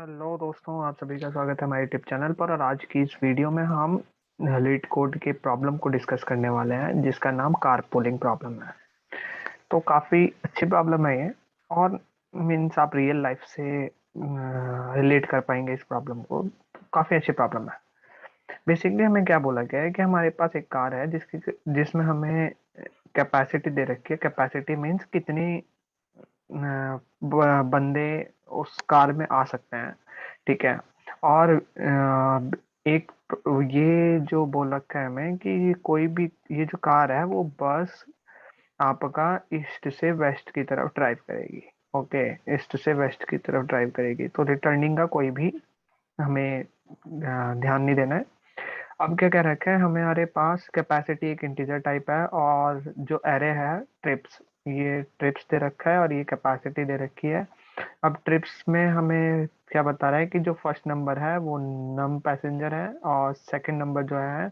Hello दोस्तों, आप सभी का स्वागत है हमारे यूट्यूब चैनल पर। और आज की इस वीडियो में हम लीड कोड के प्रॉब्लम को डिस्कस करने वाले हैं जिसका नाम कारपूलिंग प्रॉब्लम है। तो काफ़ी अच्छी प्रॉब्लम है ये, और मीन्स आप रियल लाइफ से रिलेट कर पाएंगे इस प्रॉब्लम को। काफ़ी अच्छी प्रॉब्लम है। बेसिकली हमें क्या बोला गया है कि हमारे पास एक कार है जिसमें हमें कैपेसिटी दे रखी है। कैपेसिटी मीन्स कितनी बंदे उस कार में आ सकते हैं, ठीक है। और एक ये जो बोल रखा है हमें कि कोई भी ये जो कार है वो बस आपका ईस्ट से वेस्ट की तरफ ड्राइव करेगी। ओके, ईस्ट से वेस्ट की तरफ ड्राइव करेगी, तो रिटर्निंग का कोई भी हमें ध्यान नहीं देना है। अब क्या कह रखा है, हमारे पास कैपेसिटी एक इंटीजर टाइप है और जो एरे है ट्रिप्स, ये ट्रिप्स दे रखा है और ये कैपेसिटी दे रखी है। अब ट्रिप्स में हमें क्या बता रहा है कि जो फर्स्ट नंबर है वो नम पैसेंजर है, और सेकंड नंबर जो है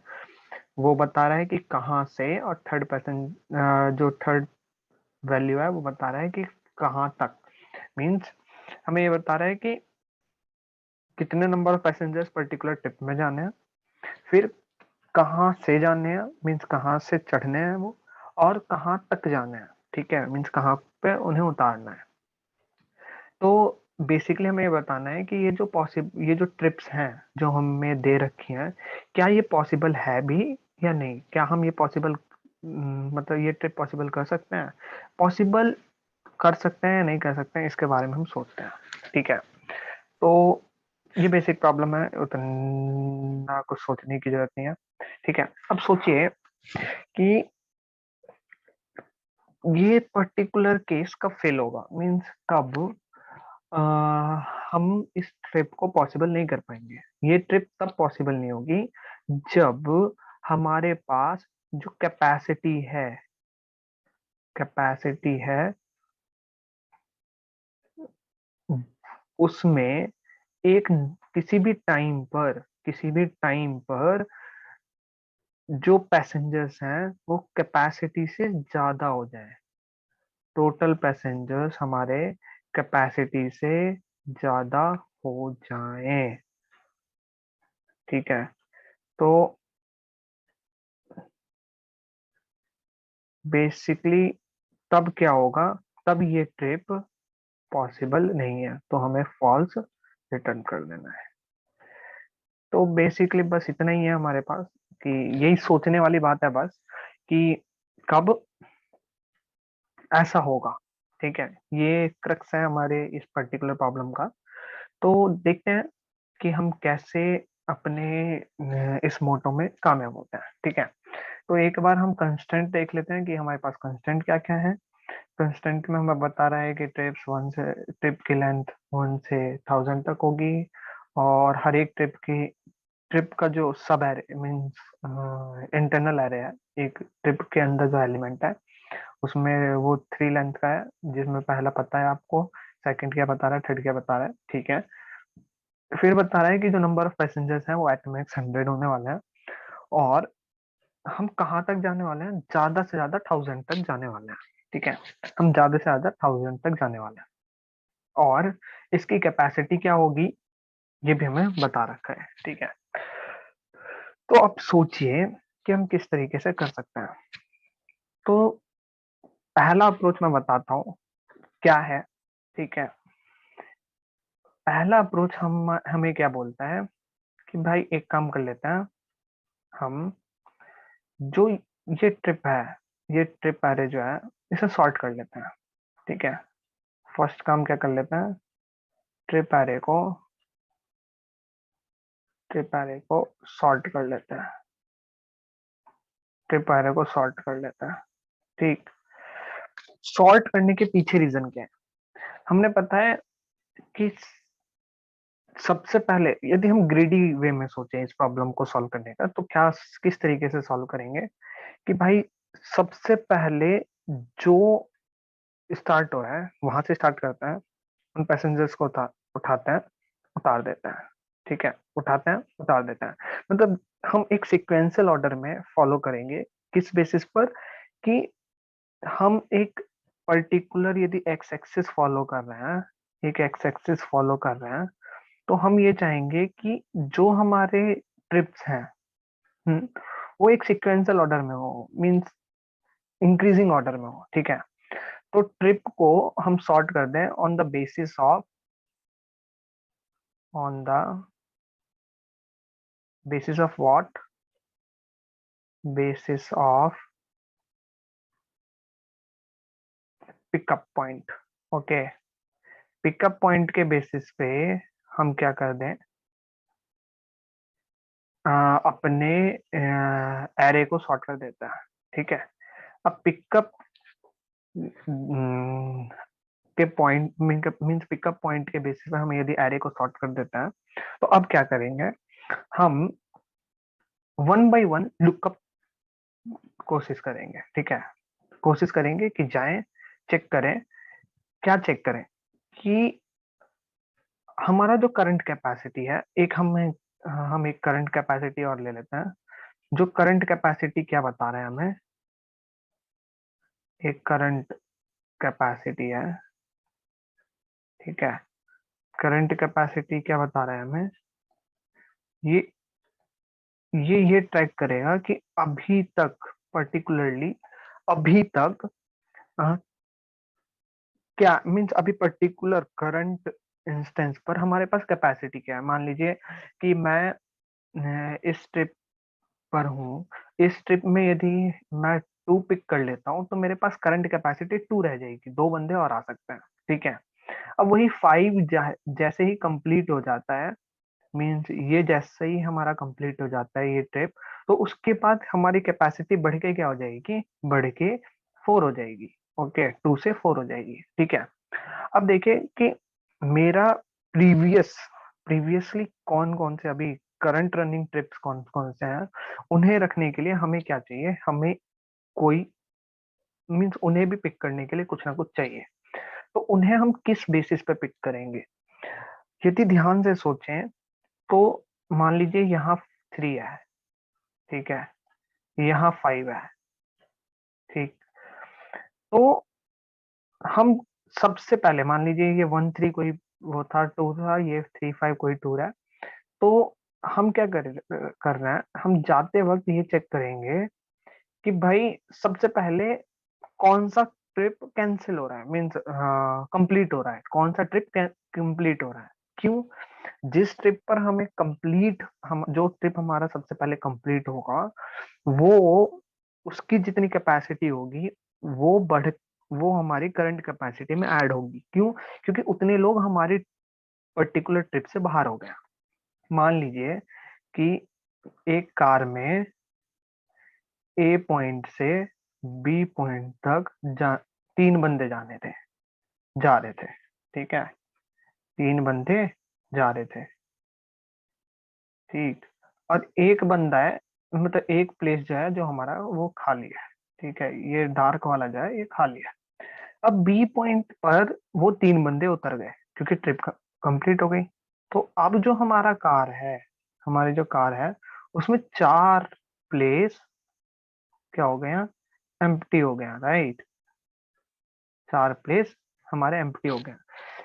वो बता रहा है कि कहाँ से, और थर्ड जो थर्ड वैल्यू है वो बता रहा है कि कहाँ तक। मीन्स हमें ये बता रहा है कि कितने number of passengers particular trip में जाने हैं, फिर कहाँ से जाने हैं, मीन्स कहाँ से चढ़ने हैं वो, और कहाँ तक जाने हैं, ठीक है, मीन्स कहाँ पे उन्हें उतारना है। तो बेसिकली हमें ये बताना है कि ये जो ट्रिप्स हैं जो हमें दे रखी हैं, क्या ये पॉसिबल है भी या नहीं। क्या हम ये पॉसिबल मतलब ये ट्रिप पॉसिबल कर सकते हैं, पॉसिबल कर सकते हैं या नहीं कर सकते हैं, इसके बारे में हम सोचते हैं, ठीक है। तो ये बेसिक प्रॉब्लम है, उतना कुछ सोचने की जरूरत नहीं है, ठीक है। अब सोचिए कि ये पर्टिकुलर केस कब फेल होगा, मीन्स कब अ, हम इस ट्रिप को पॉसिबल नहीं कर पाएंगे। ये ट्रिप तब पॉसिबल नहीं होगी जब हमारे पास जो कैपेसिटी है उसमें एक किसी भी टाइम पर जो पैसेंजर्स हैं वो कैपेसिटी से ज्यादा हो जाए। टोटल पैसेंजर्स हमारे कैपेसिटी से ज्यादा हो जाएं, ठीक है। तो बेसिकली तब क्या होगा, तब ये ट्रिप पॉसिबल नहीं है, तो हमें फॉल्स रिटर्न कर देना है। तो बेसिकली बस इतना ही है हमारे पास, कि यही सोचने वाली बात है बस, कि कब ऐसा होगा, ठीक है। ये क्रक्स है हमारे इस पर्टिकुलर प्रॉब्लम का। तो देखते हैं कि हम कैसे अपने इस मोटो में कामयाब होते हैं, ठीक है। तो एक बार हम कंस्टेंट देख लेते हैं कि हमारे पास कंस्टेंट क्या क्या है। कंस्टेंट में हमें बता रहा है कि ट्रिप की लेंथ 1 से 1000 तक होगी, और हर एक ट्रिप का जो सब एरे मीन्स इंटरनल एरे है, एक ट्रिप के अंदर जो एलिमेंट है उसमें वो 3 लेंथ का है, जिसमें पहला पता है आपको, सेकंड क्या बता रहा है, थर्ड क्या बता रहा है, ठीक है। फिर बता रहा है कि जो नंबर ऑफ पैसेंजर्स हैं वो एट मैक्स 100 होने वाले हैं, और हम कहाँ तक जाने वाले हैं, ज्यादा से ज्यादा 1000 तक जाने वाले हैं, ठीक है। हम ज्यादा से ज्यादा 1000 तक जाने वाले हैं, और इसकी कैपेसिटी क्या होगी ये भी हमें बता रखा है, ठीक है। तो अब सोचिए कि हम किस तरीके से कर सकते हैं। तो पहला अप्रोच मैं बताता हूँ क्या है, ठीक है। पहला अप्रोच हमें क्या बोलता है कि भाई एक काम कर लेते हैं, हम जो ये ट्रिप एरे जो है इसे सॉर्ट कर लेते हैं, ठीक है। फर्स्ट काम क्या कर लेते हैं, ट्रिप एरे को ट्रिप एरे को सॉर्ट कर लेते हैं ट्रिप एरे को सॉर्ट कर लेते हैं, ठीक। सॉर्ट करने के पीछे रीजन क्या है, हमने पता है कि सबसे पहले यदि हम ग्रीडी वे में सोचें इस प्रॉब्लम को सॉल्व करने का, तो क्या किस तरीके से सॉल्व करेंगे कि भाई सबसे पहले जो स्टार्ट हो रहा है वहां से स्टार्ट करते हैं, उन पैसेंजर्स को उठाते हैं, उतार देते हैं, ठीक है। उठाते हैं, उतार देते हैं, मतलब हम एक सिक्वेंशियल ऑर्डर में फॉलो करेंगे। किस बेसिस पर कि हम एक पर्टिकुलर यदि एक्स एक्सिस फॉलो कर रहे हैं, एक एक्स एक्सिस फॉलो कर रहे हैं, तो हम ये चाहेंगे कि जो हमारे ट्रिप्स हैं, हम्म, वो एक सिक्वेंशियल ऑर्डर में हो, मींस इंक्रीजिंग ऑर्डर में हो, ठीक है। तो ट्रिप को हम सॉर्ट कर दें on the basis of what, basis of pickup point. Okay, pickup point के बेसिस पे हम क्या कर दें, अपने एरे को सॉर्ट कर देता है, ठीक है। अब पिकअप के पॉइंट मीन्स पिकअप पॉइंट के बेसिस पे हम यदि एरे को सॉर्ट कर देते हैं, तो अब क्या करेंगे, हम वन बाय वन लुकअप कोशिश करेंगे, ठीक है। कोशिश करेंगे कि जाएं, चेक करें, क्या चेक करें कि हमारा जो करंट कैपेसिटी है, हम एक करंट कैपेसिटी और ले लेते हैं। जो करंट कैपेसिटी क्या बता रहे हैं हमें, एक करंट कैपेसिटी है, ठीक है। करंट कैपेसिटी क्या बता रहा है हमें, ये ये ट्रैक करेगा कि अभी तक, पर्टिकुलरली अभी तक अ, क्या मीन्स अभी पर्टिकुलर करंट इंस्टेंस पर हमारे पास कैपेसिटी क्या है। मान लीजिए कि मैं इस ट्रिप पर हूँ, इस ट्रिप में यदि मैं 2 पिक कर लेता हूँ तो मेरे पास करंट कैपेसिटी 2 रह जाएगी, 2 बंदे और आ सकते हैं, ठीक है। अब वही 5 जैसे ही कंप्लीट हो जाता है, मीन्स ये जैसे ही हमारा कंप्लीट हो जाता है ये ट्रिप, तो उसके बाद हमारी कैपेसिटी बढ़ के क्या हो जाएगी, बढ़ के 4 हो जाएगी। ओके, 2 से 4 हो जाएगी, ठीक है। अब देखिए कि मेरा प्रीवियसली कौन कौन से अभी करंट रनिंग ट्रिप्स कौन कौन से हैं, उन्हें रखने के लिए हमें क्या चाहिए, हमें कोई मीन्स उन्हें भी पिक करने के लिए कुछ ना कुछ चाहिए। तो उन्हें हम किस बेसिस पे पिक करेंगे, यदि ध्यान से सोचें तो मान लीजिए यहाँ 3 है, ठीक है, यहाँ 5 है, ठीक। तो हम सबसे पहले मान लीजिए ये 1 3 कोई वो था, 2 था, ये 3 5 कोई 2 है। तो हम क्या कर रहे हैं, हम जाते वक्त ये चेक करेंगे कि भाई सबसे पहले कौन सा ट्रिप कैंसिल हो रहा है, मीन्स कंप्लीट हो रहा है, कौन सा ट्रिप कंप्लीट हो रहा है, क्यों। जिस ट्रिप पर हमें कंप्लीट हम जो ट्रिप हमारा सबसे पहले कंप्लीट होगा, वो उसकी जितनी कैपेसिटी होगी वो बढ़ वो हमारी करंट कैपेसिटी में ऐड होगी, क्यों, क्योंकि उतने लोग हमारी पर्टिकुलर ट्रिप से बाहर हो गए। मान लीजिए कि एक कार में ए पॉइंट से बी पॉइंट तक 3 बंदे जा रहे थे, ठीक है, 3 बंदे जा रहे थे, ठीक। और एक बंदा है, मतलब एक प्लेस जो है जो हमारा वो खाली है, ठीक है, ये डार्क वाला जो है ये खाली है। अब बी पॉइंट पर वो 3 बंदे उतर गए क्योंकि ट्रिप कंप्लीट हो गई। तो अब जो हमारा कार है, हमारी जो कार है उसमें 4 प्लेस क्या हो गया, एम्प्टी हो गया, राइट। 4 प्लेस हमारे एम्प्टी हो गए।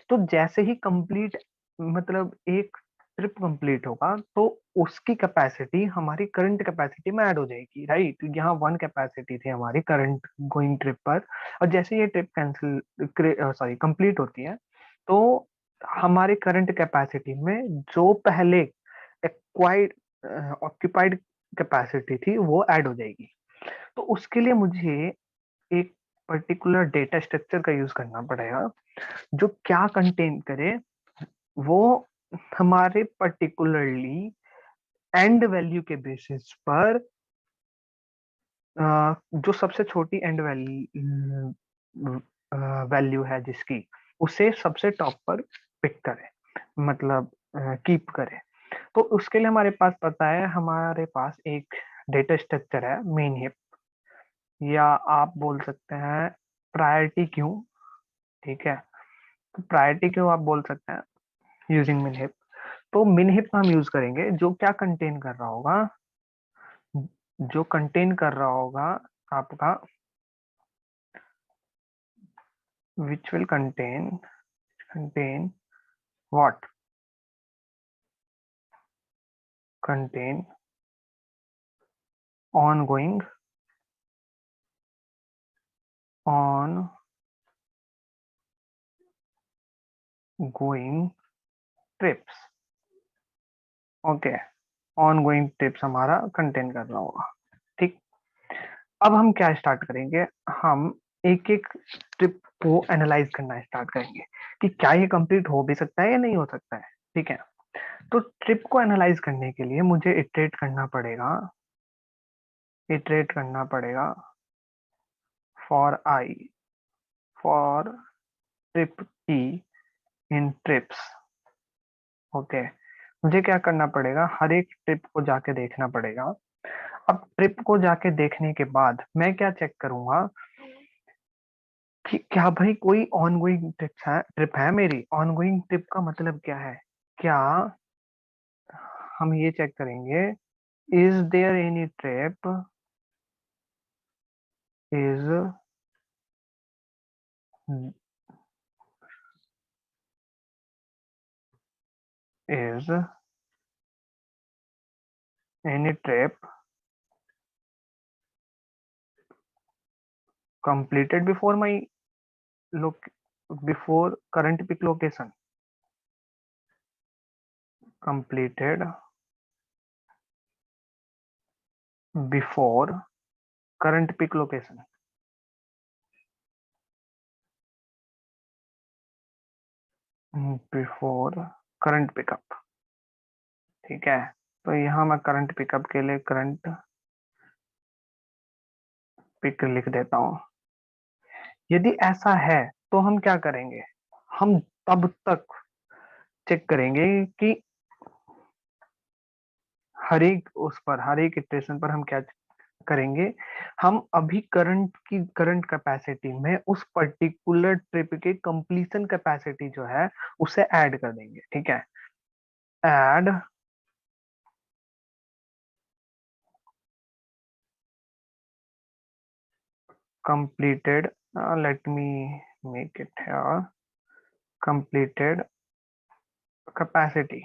तो जैसे ही कंप्लीट मतलब एक ट्रिप कंप्लीट होगा तो उसकी कैपेसिटी हमारी करंट कैपेसिटी में ऐड हो जाएगी, राइट। यहाँ 1 कैपेसिटी थी हमारी करंट गोइंग ट्रिप पर, और जैसे ये ट्रिप कंप्लीट होती है तो हमारे करंट कैपेसिटी में जो पहले एक्वाइड ऑक्यूपाइड कैपेसिटी थी वो ऐड हो जाएगी। तो उसके लिए मुझे एक पर्टिकुलर डेटा स्ट्रक्चर का यूज करना पड़ेगा जो क्या कंटेन करे, वो हमारे पर्टिकुलरली एंड वैल्यू के बेसिस पर जो सबसे छोटी एंड वैल्यू है जिसकी, उसे सबसे टॉप पर पिक करे, मतलब कीप करे। तो उसके लिए हमारे पास पता है, हमारे पास एक डेटा स्ट्रक्चर है मेन हिप, या आप बोल सकते हैं प्रायोरिटी क्यू, ठीक है। तो प्रायोरिटी क्यू आप बोल सकते हैं यूजिंग मिनहिप। तो मिनहिप का हम यूज करेंगे जो क्या कंटेन कर रहा होगा, जो कंटेन कर रहा होगा आपका, which will contain what, contain ongoing trips. Okay, ongoing trips हमारा कंटेन कर रहा होगा। ठीक, अब हम क्या स्टार्ट करेंगे, हम एक एक ट्रिप को एनालाइज करना स्टार्ट करेंगे कि क्या ये कंप्लीट हो भी सकता है या नहीं हो सकता है। ठीक है, तो ट्रिप को एनालाइज करने के लिए मुझे इटरेट करना पड़ेगा for i, for trip E in trips. Okay, मुझे क्या करना पड़ेगा, हर एक ट्रिप को जाके देखना पड़ेगा। अब ट्रिप को जाके देखने के बाद मैं क्या चेक करूंगा कि क्या भाई कोई ऑनगोइंग ट्रिप है मेरी। ऑनगोइंग ट्रिप का मतलब क्या है, क्या हम ये चेक करेंगे, is there any trip, is is any trip completed before my before current pick location, completed before current pick location, before current pickup। ठीक है, तो यहाँ मैं करंट पिकअप के लिए करंट पिक लिख देता हूँ। यदि ऐसा है तो हम क्या करेंगे, हम तब तक चेक करेंगे कि हर एक इटरेशन पर हम क्या करेंगे, हम अभी करंट कैपेसिटी में उस पर्टिकुलर ट्रिप के कंप्लीशन कैपेसिटी जो है उसे ऐड कर देंगे। ठीक है, add completed, let me make it here, completed capacity,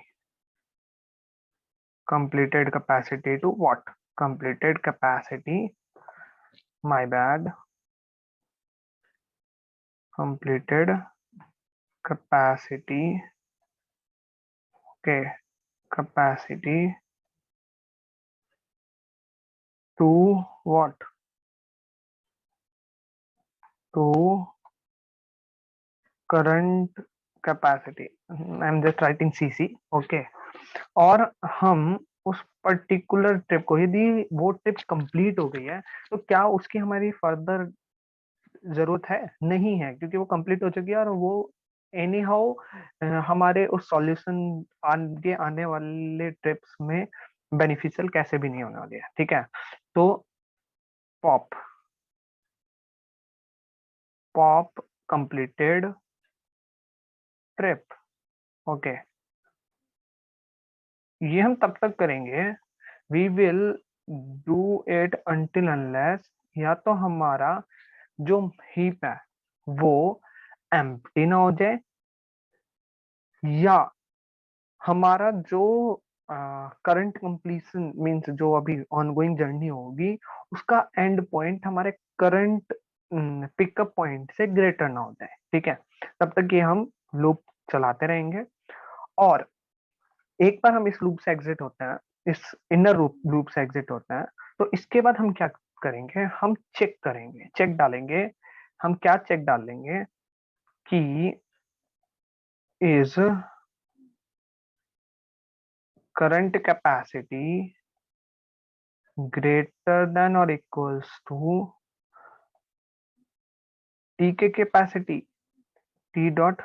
completed capacity to what, completed capacity, my bad, completed capacity, okay, capacity to what, to current capacity, I'm just writing cc, okay। और हम उस particular trip को, यदि वो trip complete हो गई है तो क्या उसकी हमारी फर्दर जरूरत है, नहीं है, क्योंकि वो कंप्लीट हो चुकी है और वो एनी हाउ हमारे उस सॉल्यूशन आगे आने वाले ट्रिप्स में बेनिफिशियल कैसे भी नहीं होने वाली है। ठीक है, तो pop pop completed trip. Okay, ये हम तब तक करेंगे, we will do it until unless या तो हमारा जो हीप है वो एम्प्टी ना हो जाए, या हमारा जो करंट कंप्लीशन मींस जो अभी ऑनगोइंग जर्नी होगी उसका एंड पॉइंट हमारे करंट पिकअप पॉइंट से ग्रेटर ना हो जाए। ठीक है, तब तक ये हम लूप चलाते रहेंगे। और एक बार हम इस लूप से एग्जिट होते हैं, इस इनर लूप से एग्जिट होते हैं, तो इसके बाद हम क्या करेंगे, हम चेक करेंगे, चेक डालेंगे। हम क्या चेक डालेंगे कि is current capacity greater than or equals to tk capacity, t dot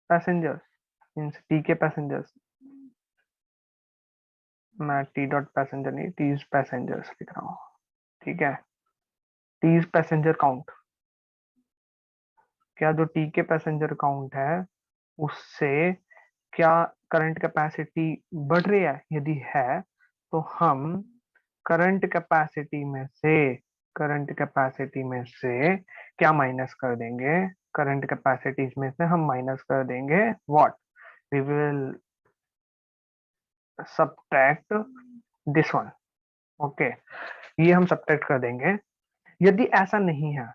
passengers, means tk passengers, मैं t dot passenger नहीं t is passengers लिख रहा हूँ। ठीक है, t is passenger count, क्या जो t के पैसेंजर काउंट है उससे क्या करंट कैपेसिटी बढ़ रही है, यदि है तो हम करंट कैपेसिटी में से करंट कैपेसिटी में से क्या माइनस कर देंगे, करंट कैपेसिटीज में से हम माइनस कर देंगे what, we will subtract this one. Okay, ये हम सब्ट्रैक्ट कर देंगे। यदि ऐसा नहीं है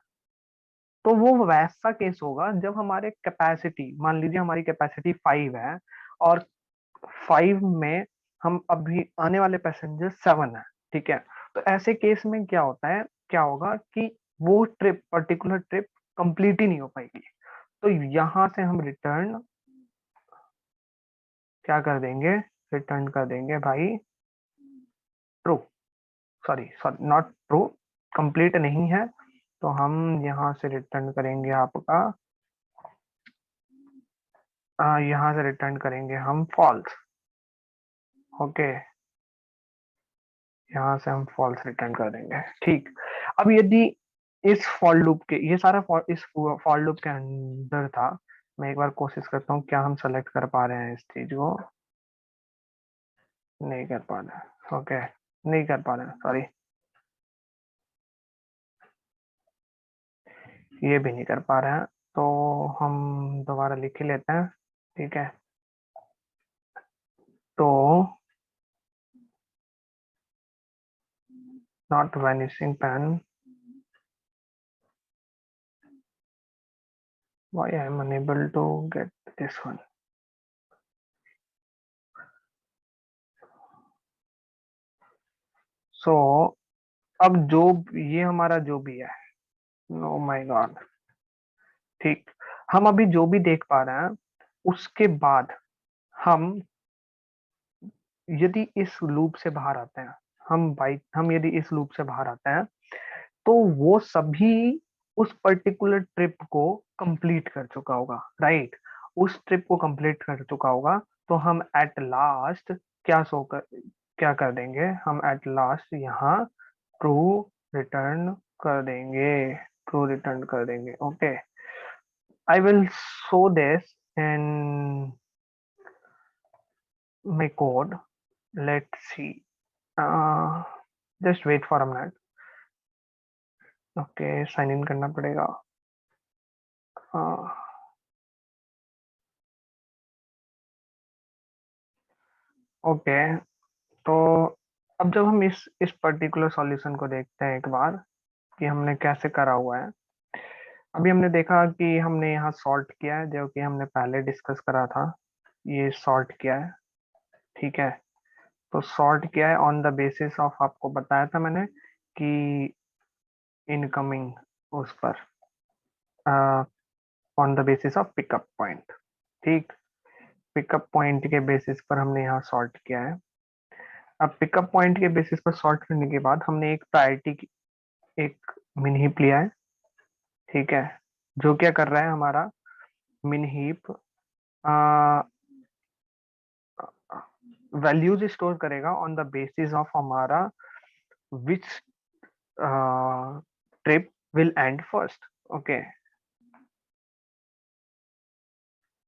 तो वो वैसा केस होगा जब हमारे कैपेसिटी, मान लीजिए हमारी कैपेसिटी 5 है और 5 में हम अभी आने वाले पैसेंजर 7 है, ठीक है। तो ऐसे केस में क्या होता है, क्या होगा कि वो ट्रिप, पर्टिकुलर ट्रिप कंप्लीट ही नहीं हो पाएगी। तो यहां से हम रिटर्न क्या कर देंगे, रिटर्न कर देंगे भाई true, sorry sorry not true, complete नहीं है। तो हम यहाँ से रिटर्न करेंगे आपका, यहाँ से रिटर्न करेंगे हम फॉल्स। ओके, यहाँ से हम फॉल्स रिटर्न कर देंगे, ठीक। अब यदि इस फॉर लूप के, ये सारा इस फॉर लूप के अंदर था, मैं एक बार कोशिश करता हूँ क्या हम सेलेक्ट कर पा रहे हैं इस चीज को। नहीं कर पा रहे, ओके, नहीं कर पा रहे, सॉरी, ये भी नहीं कर पा रहे हैं। तो हम दोबारा लिख ही लेते हैं, ठीक है। तो not vanishing pen, why I am unable to get this one. So अब जो ये हमारा जो भी है, ओ माय गॉड, ठीक, हम अभी जो भी देख पा रहे हैं उसके बाद हम यदि इस लूप से बाहर आते हैं, हम यदि इस लूप से बाहर आते हैं तो वो सभी उस पर्टिकुलर ट्रिप को कंप्लीट कर चुका होगा, राइट। उस ट्रिप को कंप्लीट कर चुका होगा। तो हम एट लास्ट क्या शो कर, क्या कर देंगे, हम एट लास्ट यहाँ ट्रू रिटर्न कर देंगे, ट्रू रिटर्न कर देंगे। Okay, I will show this in my code, let's see, just wait for a minute. Okay, sign in करना पड़ेगा। ओके, तो अब जब हम इस पर्टिकुलर सॉल्यूशन को देखते हैं एक बार कि हमने कैसे करा हुआ है। अभी हमने देखा कि हमने यहाँ सॉर्ट किया है, जो कि हमने पहले डिस्कस करा था, ये सॉर्ट किया है, ठीक है। तो सॉर्ट किया है ऑन द बेसिस ऑफ, आपको बताया था मैंने कि इनकमिंग उस पर, on the basis of pickup point, ठीक। पिकअप पॉइंट के बेसिस पर हमने यहाँ सॉर्ट किया है। अब पिकअप पॉइंट के बेसिस पर सॉर्ट करने के बाद हमने एक प्रायोरिटी, एक मिन हीप लिया है, ठीक है, जो क्या कर रहा है हमारा मिन हीप वैल्यूज स्टोर करेगा ऑन द बेसिस ऑफ हमारा which trip will end first. Okay,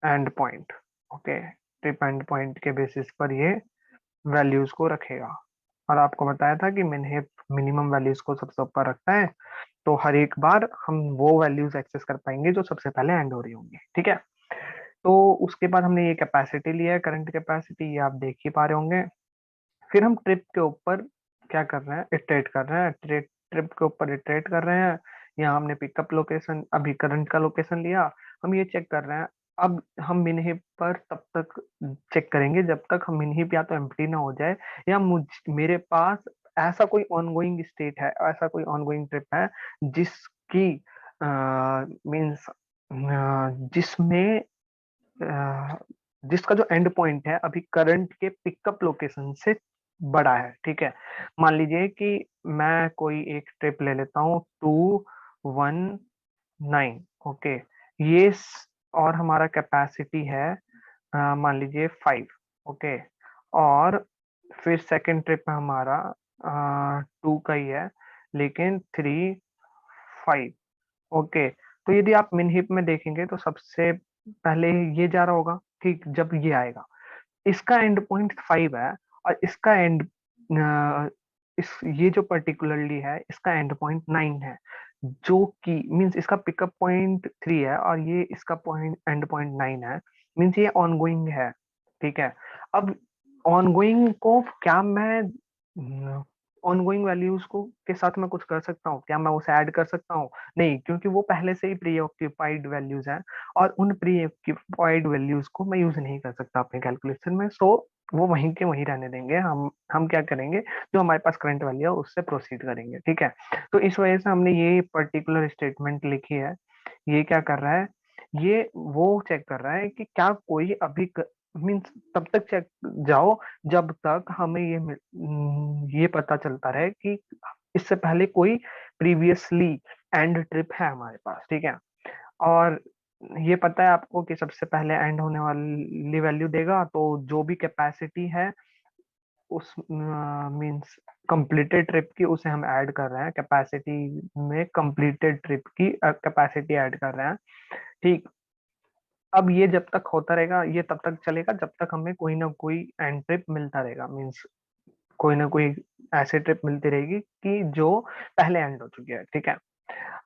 end point, okay, trip end point के बेसिस पर ये वैल्यूज को रखेगा। और आपको बताया था कि मिन हीप मिनिमम वैल्यूज को सबसे ऊपर रखता है, तो हर एक बार हम वो वैल्यूज एक्सेस कर पाएंगे जो सबसे पहले एंड हो रही होंगी, ठीक है। तो उसके बाद हमने ये कैपेसिटी लिया है, करंट कैपेसिटी, ये आप देख ही पा रहे होंगे। फिर हम ट्रिप के ऊपर क्या कर रहे हैं, इटरेट कर रहे हैं, ट्रिप के ऊपर इटरेट कर रहे हैं। यहाँ हमने पिकअप लोकेशन, अभी करंट का लोकेशन लिया, हम ये चेक कर रहे हैं। अब हम मिनहिप पर तब तक चेक करेंगे जब तक हम मिनहिप या तो एम्प्टी ना हो जाए, या मेरे पास ऐसा कोई ऑनगोइंग स्टेट है, ऐसा कोई ऑनगोइंग ट्रिप है जिसकी मीन्स जिसमें अ, जिसका जो एंड पॉइंट है अभी करंट के पिकअप लोकेशन से बड़ा है, ठीक है। मान लीजिए कि मैं कोई एक ट्रिप ले लेता हूँ 219, ओके, और हमारा कैपेसिटी है मान लीजिए 5, ओके। और फिर सेकंड ट्रिप में हमारा 2 का ही है, लेकिन 3, 5, ओके। तो यदि आप मिनहिप में देखेंगे तो सबसे पहले ये जा रहा होगा, ठीक। जब ये आएगा, इसका एंड पॉइंट 5 है, और इसका एंड इस ये जो पर्टिकुलरली है इसका एंड पॉइंट 9 है, जो कि मींस इसका पिकअप पॉइंट 3 है और ये इसका पॉइंट एंड पॉइंट 9 है, मींस ये ऑनगोइंग है, ठीक है। अब ऑनगोइंग को क्या मैं ऑनगोइंग वैल्यूज को के साथ मैं कुछ कर सकता हूँ क्या? मैं उसे ऐड कर सकता हूँ? नहीं, क्योंकि वो पहले से ही प्री ऑक्यूपाइड वैल्यूज हैं और उन प्री ऑक्यूपाइड वैल्यूज को मैं यूज नहीं कर सकता अपने कैलकुलेशन में। सो वो वहीं के वहीं रहने देंगे। हम क्या करेंगे, जो हमारे पास करंट वैल्यू है उससे प्रोसीड करेंगे, ठीक है। तो इस वजह से हमने ये पर्टिकुलर स्टेटमेंट लिखी है। ये क्या कर रहा है, ये वो चेक कर रहा है कि क्या कोई अभी मीन्स तब तक चेक जाओ जब तक हमें ये पता चलता रहे कि इससे पहले कोई प्रीवियसली एंड ट्रिप है हमारे पास, ठीक है। और ये पता है आपको कि सबसे पहले एंड होने वाली वैल्यू देगा, तो जो भी कैपेसिटी है उस मींस कंप्लीटेड ट्रिप की उसे हम ऐड कर रहे हैं कैपेसिटी में, कंप्लीटेड ट्रिप की कैपेसिटी ऐड कर रहे हैं, ठीक। अब ये जब तक होता रहेगा, ये तब तक चलेगा जब तक हमें कोई ना कोई एंड ट्रिप मिलता रहेगा, मींस कोई ना कोई ऐसे ट्रिप मिलती रहेगी कि जो पहले एंड हो चुकी है, ठीक है।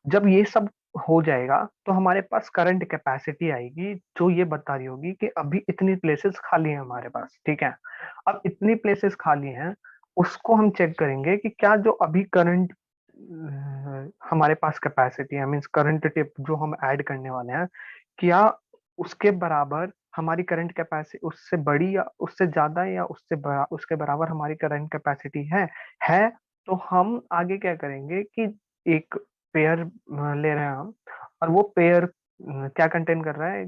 जब ये सब हो जाएगा तो हमारे पास करंट कैपेसिटी आएगी जो ये बता रही होगी कि अभी इतनी प्लेसेस खाली हैं हमारे पास, ठीक है। अब इतनी प्लेसेस खाली हैं, उसको हम चेक करेंगे कि क्या जो अभी करंट हमारे पास कैपेसिटी है, मीन्स करंट टिप जो हम ऐड करने वाले हैं, क्या उसके बराबर हमारी करंट कैपेसिटी, उससे बड़ी या उससे ज्यादा या उसके बराबर हमारी करंट कैपेसिटी है। तो हम आगे क्या करेंगे कि एक पेयर ले रहे हैं हम, और वो पेयर क्या कंटेन कर रहा है,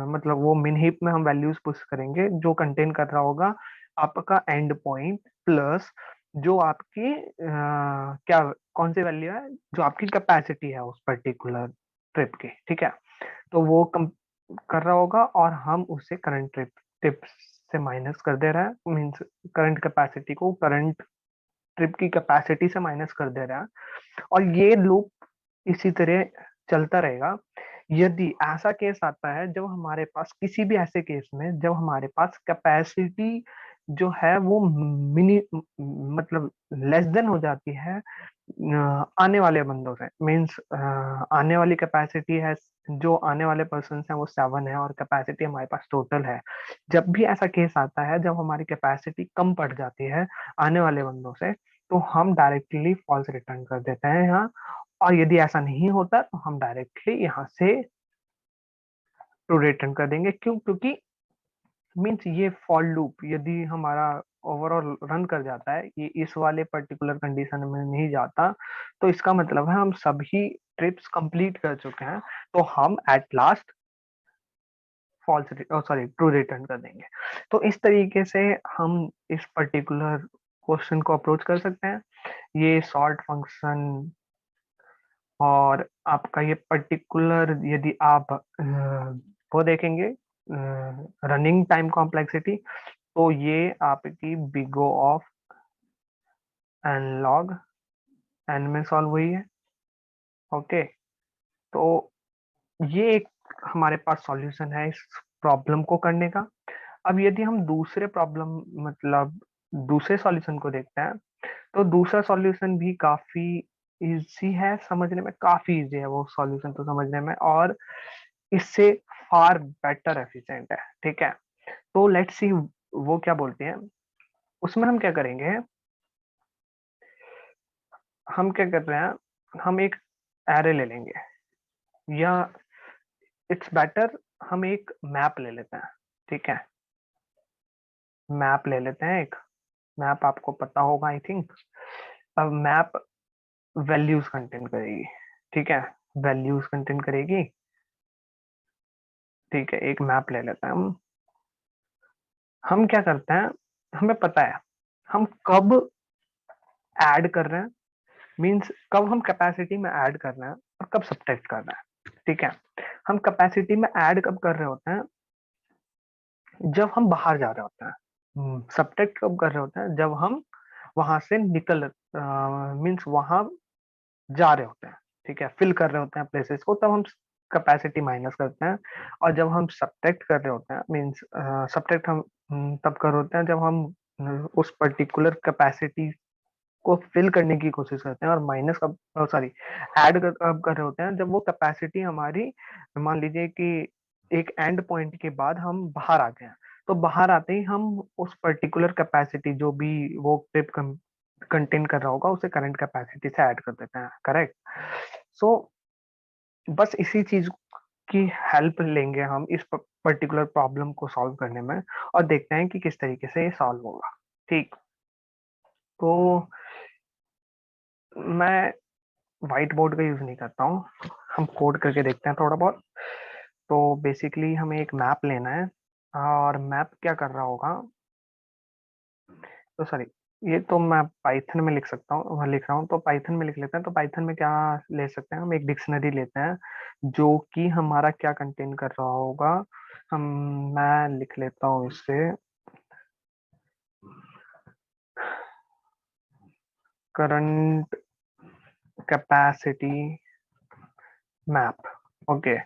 मतलब वो मिन हीप में हम वैल्यूज पुश करेंगे जो कंटेन कर रहा होगा आपका एंड पॉइंट प्लस जो आपकी क्या कौन सी वैल्यू है, जो आपकी कैपेसिटी है उस पर्टिकुलर ट्रिप की, ठीक है। तो वो कम कर रहा होगा और हम उसे करंट ट्रिप से माइनस कर दे रहा है, मीन्स करंट कैपेसिटी को करंट ट्रिप की कैपेसिटी से माइनस कर दे रहा है। और ये लूप इसी तरह चलता रहेगा। यदि ऐसा केस आता है जब हमारे पास किसी भी ऐसे केस में जब हमारे पास कैपेसिटी जो है वो मिनी मतलब लेस देन हो जाती है आने वाले बंदों से, मीन्स आने वाली कैपेसिटी है, जो आने वाले पर्सन है वो 7 है और कैपेसिटी हमारे पास टोटल है। जब भी ऐसा केस आता है जब हमारी कैपेसिटी कम पड़ जाती है आने वाले बंदों से, तो हम डायरेक्टली फॉल्स रिटर्न कर देते हैं यहाँ। और यदि ऐसा नहीं होता तो हम डायरेक्टली यहाँ से ट्रू रिटर्न कर देंगे। क्यों? क्योंकि मीन्स ये फॉर लूप यदि हमारा ओवरऑल रन कर जाता है, ये इस वाले पर्टिकुलर कंडीशन में नहीं जाता, तो इसका मतलब है हम सभी ट्रिप्स कंप्लीट कर चुके हैं, तो हम at last false sorry true return कर देंगे। तो इस तरीके से हम इस पर्टिकुलर क्वेश्चन को अप्रोच कर सकते हैं। ये सॉर्ट फंक्शन और आपका ये पर्टिकुलर यदि आप वो देखेंगे रनिंग टाइम कॉम्प्लेक्सिटी, तो ये आपकी big O of N log N में सॉल्व हुई है, ओके। तो ये एक हमारे पास सॉल्यूशन है इस प्रॉब्लम को करने का। अब यदि हम दूसरे प्रॉब्लम मतलब दूसरे सॉल्यूशन को देखते हैं, तो दूसरा सॉल्यूशन भी काफी इजी है समझने में, काफी इजी है वो सॉल्यूशन तो समझने में, और इससे फार बेटर एफिशिएंट है, ठीक है। तो लेट्स सी वो क्या बोलते हैं। उसमें हम क्या करेंगे, हम क्या कर रहे हैं, हम एक एरे ले लेंगे, या इट्स बेटर हम एक मैप ले लेते हैं, ठीक है। मैप ले लेते हैं एक, मैप आपको पता होगा आई थिंक। अब मैप वैल्यूज कंटेन करेगी, ठीक है, वैल्यूज कंटेन करेगी, ठीक है। एक मैप ले लेते हैं हम क्या करते हैं, हमें पता है हम कब ऐड कर रहे हैं, मींस कब हम कैपेसिटी में ऐड कर रहे हैं और कब सब्ट्रैक्ट कर रहे हैं, ठीक है। हम कैपेसिटी में ऐड कब कर रहे होते हैं, जब हम बाहर जा रहे होते हैं। सब्ट्रैक्ट कब कर रहे होते हैं, जब हम वहां से निकल मीन्स वहां जा रहे होते हैं, ठीक है, फिल कर रहे होते हैं प्लेसेस को, तब हम कैपेसिटी माइनस करते हैं। और जब हम सब्ट्रैक्ट कर रहे होते हैं, मीन्स सब्ट्रैक्ट हम तब कर होते हैं जब हम उस पर्टिकुलर कैपेसिटी को फिल करने की कोशिश करते हैं, और माइनस कब सॉरी ऐड कब कर रहे होते हैं, जब वो कैपेसिटी हमारी मान लीजिए कि एक एंड पॉइंट के बाद हम बाहर आ गए हैं, तो बाहर आते ही हम उस पर्टिकुलर कैपेसिटी जो भी वो ट्रिप कंटेन कर रहा होगा उसे करंट कैपेसिटी से ऐड कर देते हैं, करेक्ट। सो बस इसी चीज की हेल्प लेंगे हम इस पर्टिकुलर प्रॉब्लम को सॉल्व करने में, और देखते हैं कि किस तरीके से ये सॉल्व होगा। ठीक, तो मैं व्हाइट बोर्ड का यूज नहीं करता हूँ, हम कोड करके देखते हैं थोड़ा बहुत। तो बेसिकली हमें एक मैप लेना है, और मैप क्या कर रहा होगा, तो सॉरी, ये तो मैं पाइथन में लिख सकता हूँ, वहाँ लिख रहा हूँ, तो पाइथन में लिख लेते हैं। तो पाइथन में क्या ले सकते हैं, हम एक डिक्शनरी लेते हैं जो कि हमारा क्या कंटेन कर रहा होगा। हम मैं लिख लेता हूँ इससे current capacity map. Okay,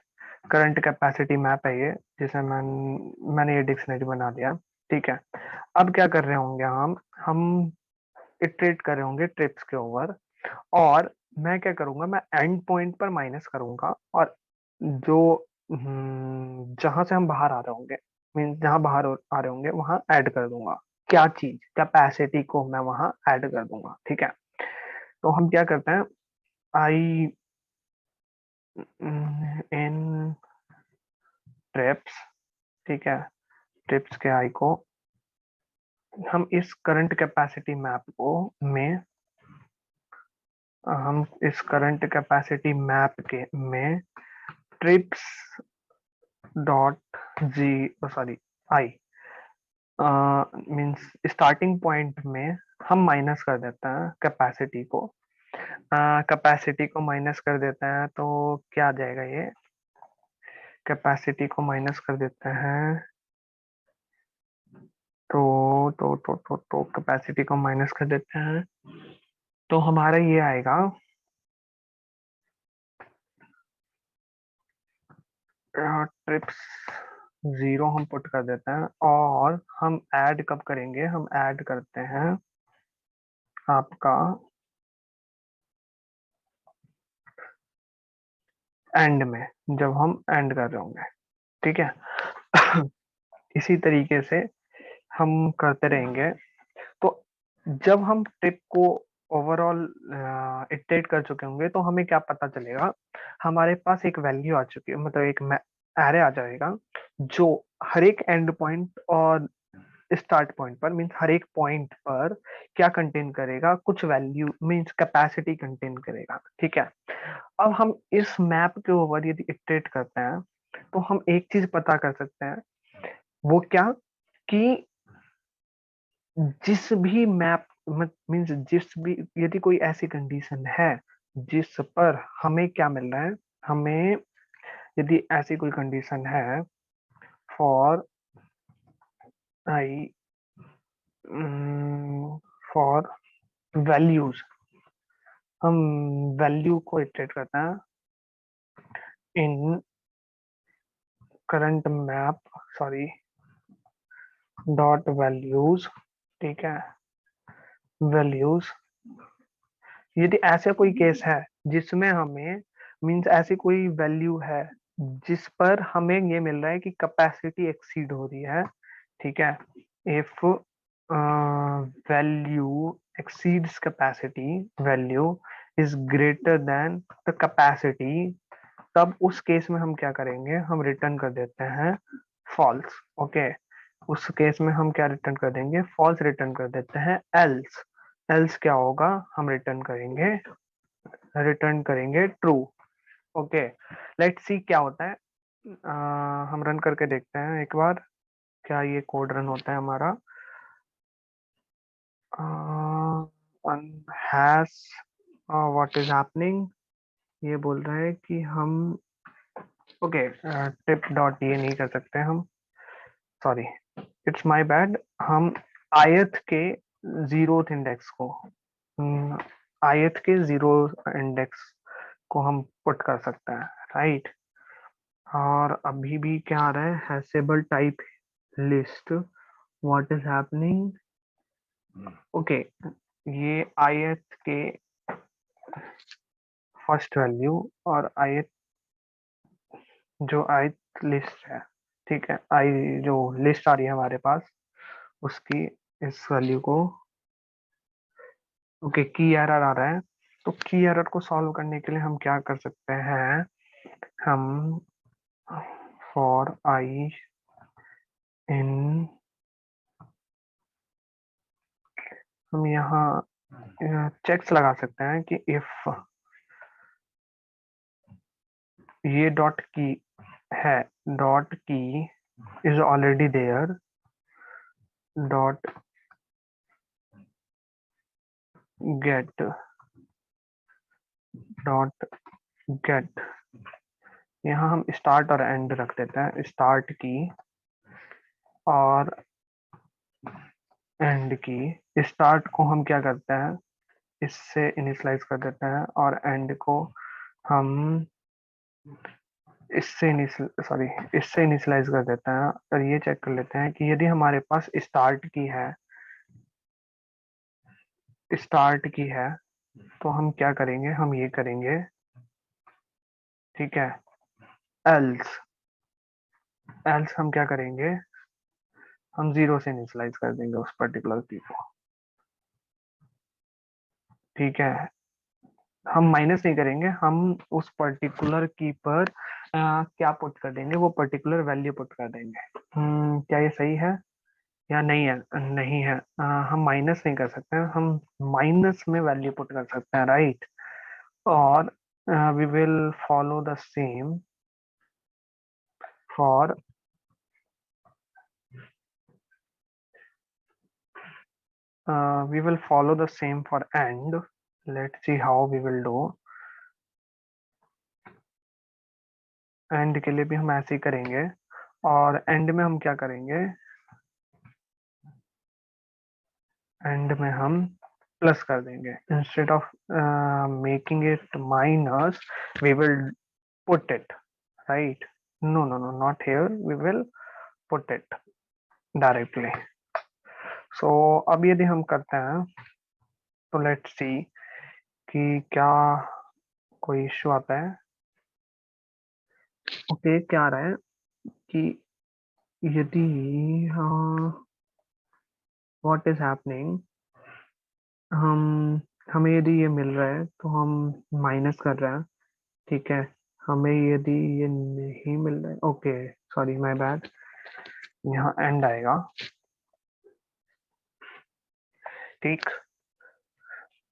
current capacity map है ये, जिसे मैंने ये डिक्शनरी बना दिया। ठीक है, अब क्या कर रहे होंगे हम इटरेट कर रहे होंगे ट्रिप्स के ओवर, और मैं क्या करूंगा, मैं एंड पॉइंट पर माइनस करूंगा, और जो जहां से हम बाहर आ रहे होंगे, मीन जहां बाहर आ रहे होंगे वहां ऐड कर दूंगा। क्या चीज, कैपेसिटी को मैं वहां ऐड कर दूंगा। ठीक है, तो हम क्या करते हैं, आई इन ट्रिप्स, ठीक है, ट्रिप्स के आई को हम इस करंट कैपेसिटी मैप को में हम इस करंट कैपेसिटी मैप के में trips dot G sorry I means starting point में हम माइनस कर देते हैं कैपेसिटी को। कैपेसिटी को माइनस कर देते हैं तो क्या आ जाएगा, ये कैपेसिटी को माइनस कर देते हैं तो कैपेसिटी को माइनस कर देते हैं तो हमारा ये आएगा ट्रिप्स जीरो हम पुट कर देते हैं, और हम ऐड कब करेंगे, हम ऐड करते हैं आपका एंड में, जब हम एंड कर रहे होंगे। ठीक है, इसी तरीके से हम करते रहेंगे। तो जब हम ट्रिप को ओवरऑल इटरेट कर चुके होंगे तो हमें क्या पता चलेगा, हमारे पास एक वैल्यू आ चुकी है, मतलब एक एरे आ जाएगा जो हर एक एंड पॉइंट और स्टार्ट पॉइंट पर, मीन्स हर एक पॉइंट पर क्या कंटेन करेगा, कुछ वैल्यू मीन्स कैपेसिटी कंटेन करेगा। ठीक है, अब हम इस मैप के ऊपर यदि इटरेट करते हैं तो हम एक चीज पता कर सकते हैं, वो क्या, कि जिस भी मैप मीन्स जिस भी, यदि कोई ऐसी कंडीशन है जिस पर हमें क्या मिल रहा है, हमें यदि ऐसी कोई कंडीशन है फॉर आई फॉर वैल्यूज, हम वैल्यू को इटरेट करते हैं in current map sorry dot values. ठीक है, वैल्यूज, यदि ऐसा कोई केस है जिसमें हमें मींस ऐसी कोई वैल्यू है जिस पर हमें ये मिल रहा है कि कैपेसिटी एक्सीड हो रही है। ठीक है, if value exceeds capacity, value is greater than the capacity, तब उस केस में हम क्या करेंगे, हम रिटर्न कर देते हैं फॉल्स। ओके, उस केस में हम क्या रिटर्न कर देंगे, फॉल्स रिटर्न कर देते हैं। एल्स, एल्स क्या होगा, हम रिटर्न करेंगे ट्रू। ओके, लेट्स सी क्या होता है। हम रन करके देखते हैं एक बार, क्या ये कोड रन होता है हमारा। हैश व्हाट इज हैपनिंग, ये बोल रहा है कि हम ओके टिप डॉट ये नहीं कर सकते हम, सॉरी इट्स माय बैड। हम आयत के जीरोथ इंडेक्स को आयत के जीरो इंडेक्स को हम पुट कर सकते हैं, राइट। और अभी भी क्या आ रहा है, hashable type list what is happening. Okay, ये आयत के फर्स्ट वैल्यू और आयत जो आयत लिस्ट है, ठीक है, आई जो लिस्ट आ रही है हमारे पास उसकी इस वैल्यू को ओके, की एरर आ रहा है। तो की एरर को सॉल्व करने के लिए हम क्या कर सकते हैं, हम फॉर आई इन, हम यहाँ चेक्स लगा सकते हैं कि इफ ये डॉट की है, dot key is already there, dot get, dot get, यहाँ हम स्टार्ट और एंड रख देते हैं, स्टार्ट की और एंड की। स्टार्ट को हम क्या करते हैं, इससे इनिशियलाइज कर देते हैं, और एंड को हम इससे इनिशियलाइज कर देते हैं। और ये चेक कर लेते हैं कि यदि हमारे पास स्टार्ट की है तो हम क्या करेंगे, हम ये करेंगे, ठीक है। एल्स, एल्स हम क्या करेंगे, हम जीरो से इनिशियलाइज कर देंगे उस पर्टिकुलर की को, ठीक है। हम माइनस नहीं करेंगे, हम उस पर्टिकुलर की पर क्या पुट कर देंगे, वो पर्टिकुलर वैल्यू पुट कर देंगे। क्या ये सही है या नहीं है? नहीं है। हम माइनस नहीं कर सकते हैं, हम माइनस में वैल्यू पुट कर सकते हैं, राइट। और we will follow the same for, we will follow the same for end. Let's see how we will do. And के लिए भी हम ऐसे ही करेंगे, और एंड में हम क्या करेंगे, एंड में हम प्लस कर देंगे, instead of making it minus we will put it, right. No no no, not here, we will put it directly. So अब यदि हम करते हैं तो लेट्स सी कि क्या कोई इश्यू आता है। ओके, क्या आ रहा है कि यदि व्हाट इज हैपनिंग, हम हमें यदि ये मिल रहा है तो हम माइनस कर रहे हैं, ठीक है। हमें यदि ये नहीं मिल रहा है, ओके सॉरी माय बैड, यहाँ एंड आएगा, ठीक।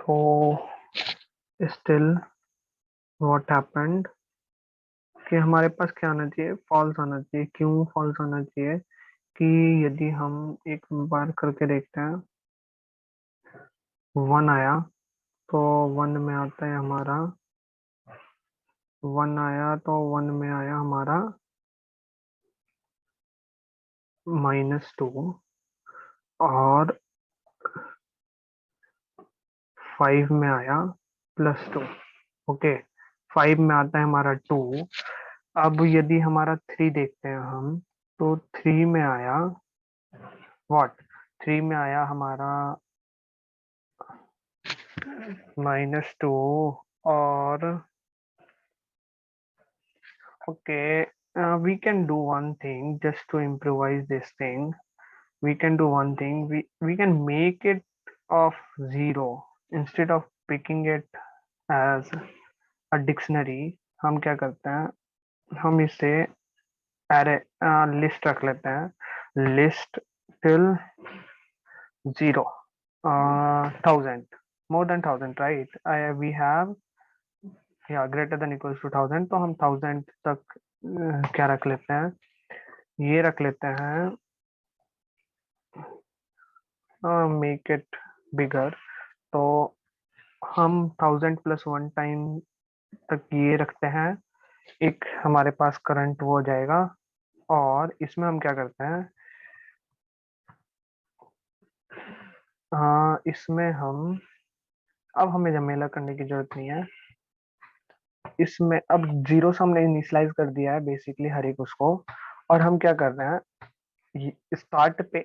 तो स्टिल व्हाट हैपेंड कि हमारे पास क्या आना चाहिए, फॉल्स आना चाहिए। क्यों फॉल्स आना चाहिए? कि यदि हम एक बार करके देखते हैं, वन आया तो वन में आता है हमारा, वन आया तो वन में आया हमारा -2, और 5 में आया +2। ओके, 5 में आता है हमारा 2। अब यदि हमारा 3 देखते हैं हम, तो 3 में आया व्हाट, 3 में आया हमारा -2, और okay, we can do one thing just to improvise this thing. We can do one thing, we can make it of 0 instead of picking it as a dictionary। हम क्या करते हैं, हम इसे अरे लिस्ट रख लेते हैं, list till 0, 1000, more than 1000, right. We have या ग्रेटर देन इक्वल्स टू 1000, तो हम 1000 तक क्या रख लेते हैं, ये रख लेते हैं, मेक इट बिगर। तो हम 1000 + 1 टाइम तक ये रखते हैं, एक हमारे पास करंट वो हो जाएगा। और इसमें हम क्या करते हैं, इसमें हम, अब हमें झमेला करने की जरूरत नहीं है। इसमें अब जीरो से हमने इनिशियलाइज कर दिया है बेसिकली हर एक उसको। और हम क्या कर रहे हैं, स्टार्ट पे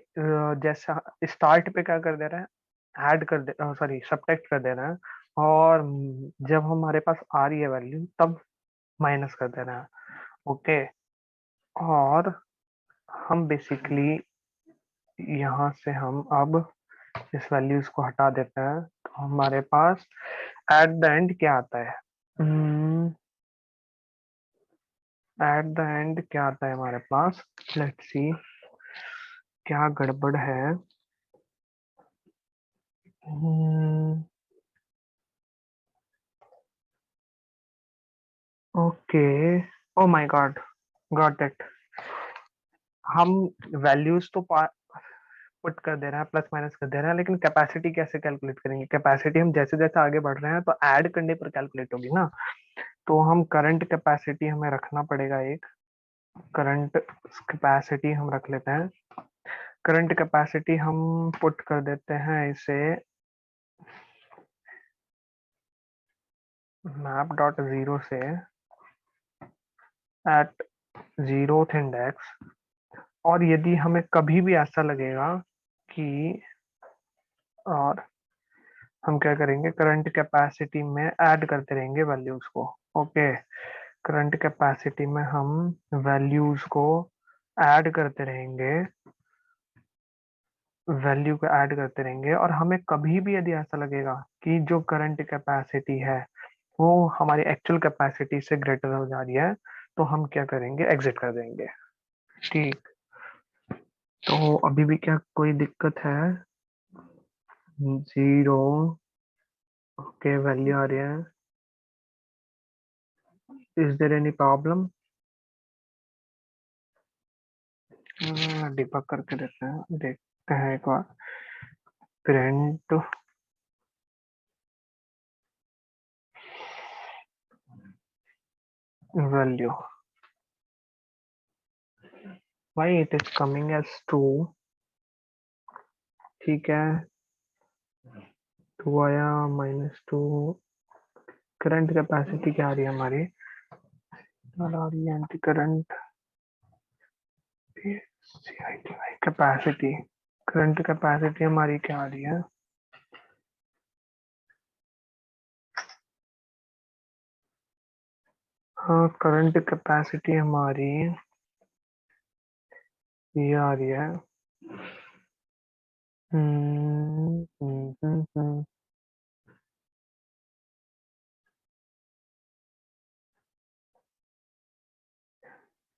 जैसा स्टार्ट पे क्या कर दे रहे हैं, ऐड कर दे, सॉरी सब्ट्रैक्ट कर दे रहे हैं। और जब हमारे पास आ रही है वैल्यू तब माइनस कर दे रहे हैं, ओके। और हम बेसिकली यहाँ से हम अब इस वैल्यूज को हटा देते हैं तो हमारे पास एट द एंड क्या आता है, एट द एंड क्या आता है हमारे पास, लेट्स सी क्या गड़बड़ है। Okay, oh my God, got it. हम वैल्यूज तो पुट कर दे रहे हैं, प्लस माइनस कर दे रहे हैं, लेकिन कैपेसिटी कैसे कैलकुलेट करेंगे? कैपेसिटी हम जैसे जैसे आगे बढ़ रहे हैं तो ऐड करने पर कैलकुलेट होगी ना। तो हम करंट कैपेसिटी हमें रखना पड़ेगा एक, करंट कैपेसिटी हम रख लेते हैं। करंट कैपेसिटी हम पुट कर देते हैं इसे मैप डॉट जीरो से एट जीरोथ इंडेक्स। और यदि हमें कभी भी ऐसा लगेगा कि, और हम क्या करेंगे, करंट कैपेसिटी में ऐड करते रहेंगे वैल्यूज को। ओके, करंट कैपेसिटी में हम वैल्यूज को ऐड करते रहेंगे, वैल्यू को ऐड करते रहेंगे, और हमें कभी भी यदि ऐसा लगेगा कि जो करंट कैपेसिटी है वो हमारी एक्चुअल कैपेसिटी से ग्रेटर हो जा रही है, तो हम क्या करेंगे, एग्जिट कर देंगे। ठीक, तो अभी भी क्या कोई दिक्कत है? जीरो, ओके, वैल्यू आ रही है। Is there any problem? Debug करके देते हैं, देखते हैं एक बार। Print value, why it is coming as two? ठीक है, टू आया, -2। करंट कैपेसिटी क्या आ रही है हमारी, और आ रही है anti current capacity. Current capacity हमारी क्या आ रही है, हाँ करंट कैपेसिटी हमारी ये आ रही है।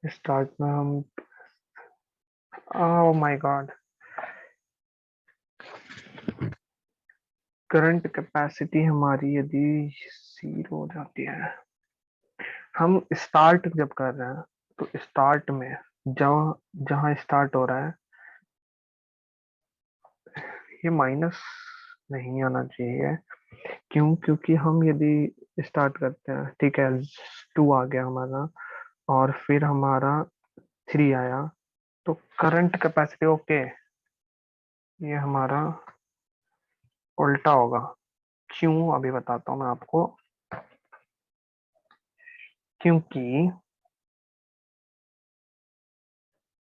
स्टार्ट में हम, oh my God, current capacity हमारी यदि जीरो हो जाती है, हम स्टार्ट जब कर रहे हैं तो स्टार्ट में जहाँ जहाँ स्टार्ट हो रहा है, ये माइनस नहीं आना चाहिए। क्यों? क्योंकि हम यदि स्टार्ट करते हैं, ठीक है, टू आ गया हमारा, और फिर हमारा थ्री आया, तो करंट कैपेसिटी, ओके, ये हमारा उल्टा होगा। क्यों? अभी बताता हूँ मैं आपको। क्योंकि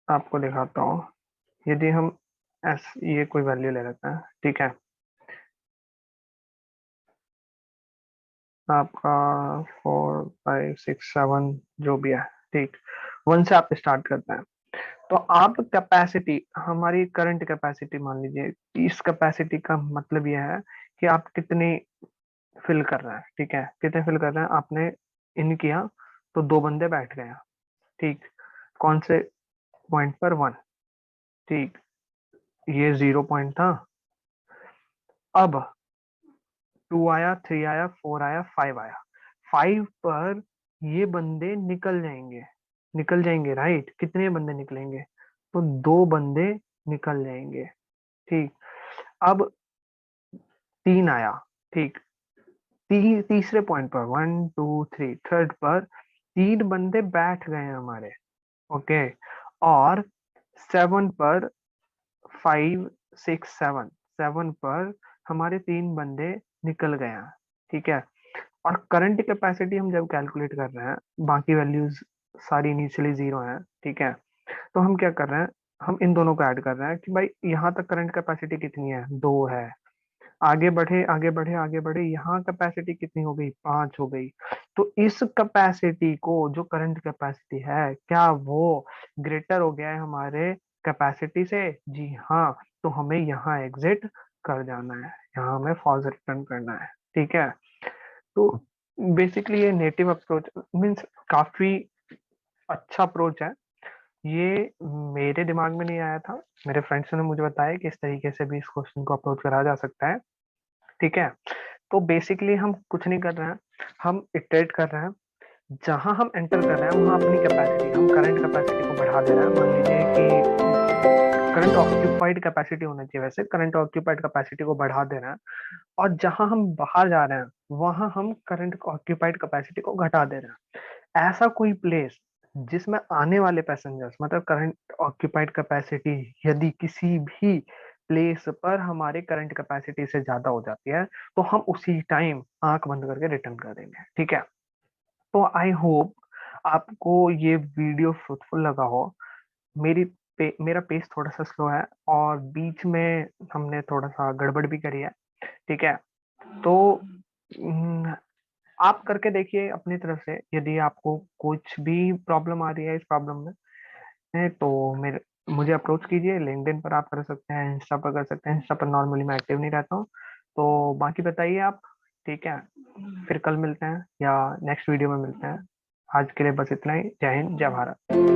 आपको दिखाता हूँ, यदि हम ये कोई वैल्यू ले लेते हैं, ठीक है, आपका 4 5 6 7 जो भी है, ठीक, वन से आप स्टार्ट करते हैं। तो आप कैपेसिटी, हमारी करंट कैपेसिटी मान लीजिए, इस कैपेसिटी का मतलब यह है कि आप कितनी फिल कर रहे हैं, ठीक है, कितने फिल कर रहे हैं, आपने इन किया तो दो बंदे बैठ गए हैं, ठीक, कौन से पॉइंट पर, वन, ठीक, ये जीरो पॉइंट था। अब टू आया, थ्री आया, फोर आया, फाइव आया, फाइव पर ये बंदे निकल जाएंगे, निकल जाएंगे, राइट, कितने बंदे निकलेंगे, तो दो बंदे निकल जाएंगे, ठीक। अब तीन आया, ठीक, तीसरे पॉइंट पर, वन टू थ्री, थर्ड पर तीन बंदे बैठ गए हैं हमारे, ओके, और सेवन पर, फाइव सिक्स सेवन, सेवन पर हमारे तीन बंदे निकल गए हैं, ठीक है। और करंट कैपेसिटी हम जब कैलकुलेट कर रहे हैं, बाकी वैल्यूज सारी इनिशियली जीरो हैं, ठीक है, तो हम क्या कर रहे हैं, हम इन दोनों को ऐड कर रहे हैं कि भाई यहाँ तक करंट कैपेसिटी कितनी है, दो है, आगे बढ़े आगे बढ़े आगे बढ़े, यहाँ कैपेसिटी कितनी हो गई, पांच हो गई। तो इस कैपेसिटी को, जो करंट कैपेसिटी है, क्या वो ग्रेटर हो गया है हमारे कैपेसिटी से? जी हाँ, तो हमें यहाँ एग्जिट कर जाना है, यहाँ हमें फॉल्स रिटर्न करना है। ठीक है, तो बेसिकली ये नेटिव अप्रोच मीन्स काफी अच्छा अप्रोच है। ये मेरे दिमाग में नहीं आया था, मेरे फ्रेंड्स ने मुझे बताया कि इस तरीके से भी इस क्वेश्चन को अप्रोच करा जा सकता है। ठीक है, तो बेसिकली हम कुछ नहीं कर रहे हैं, हम इटरेट कर रहे हैं। जहां हम एंटर कर रहे हैं वहां अपनी कैपेसिटी, हम करंट कैपेसिटी को बढ़ा दे रहे हैं। मान लीजिए कि करंट ऑक्यूपाइड कैपेसिटी होना चाहिए, वैसे करंट ऑक्यूपाइड कैपेसिटी को बढ़ा दे रहे हैं। और जहां हम बाहर जा रहे हैं वहां हम करंट ऑक्यूपाइड कैपेसिटी को घटा दे रहे हैं। ऐसा कोई प्लेस जिसमें आने वाले पैसेंजर्स मतलब करंट ऑक्यूपाइड कैपेसिटी यदि किसी भी प्लेस पर हमारे करंट कैपेसिटी से ज्यादा हो जाती है तो हम उसी टाइम आंख बंद करके रिटर्न कर देंगे। ठीक है, तो आई होप आपको ये वीडियो फ्रूटफुल लगा हो। मेरा पेस थोड़ा सा स्लो है और बीच में हमने थोड़ा सा गड़बड़ भी करी है। ठीक है, तो आप करके देखिए अपनी तरफ से। यदि आपको कुछ भी प्रॉब्लम आ रही है इस प्रॉब्लम में तो मेरे मुझे अप्रोच कीजिए। लिंक्डइन पर आप कर सकते हैं, इंस्टा पर कर सकते हैं। इंस्टा पर नॉर्मली मैं एक्टिव नहीं रहता हूँ। तो बाकी बताइए आप। ठीक है, फिर कल मिलते हैं या नेक्स्ट वीडियो में मिलते हैं। आज के लिए बस इतना ही। जय हिंद, जय भारत।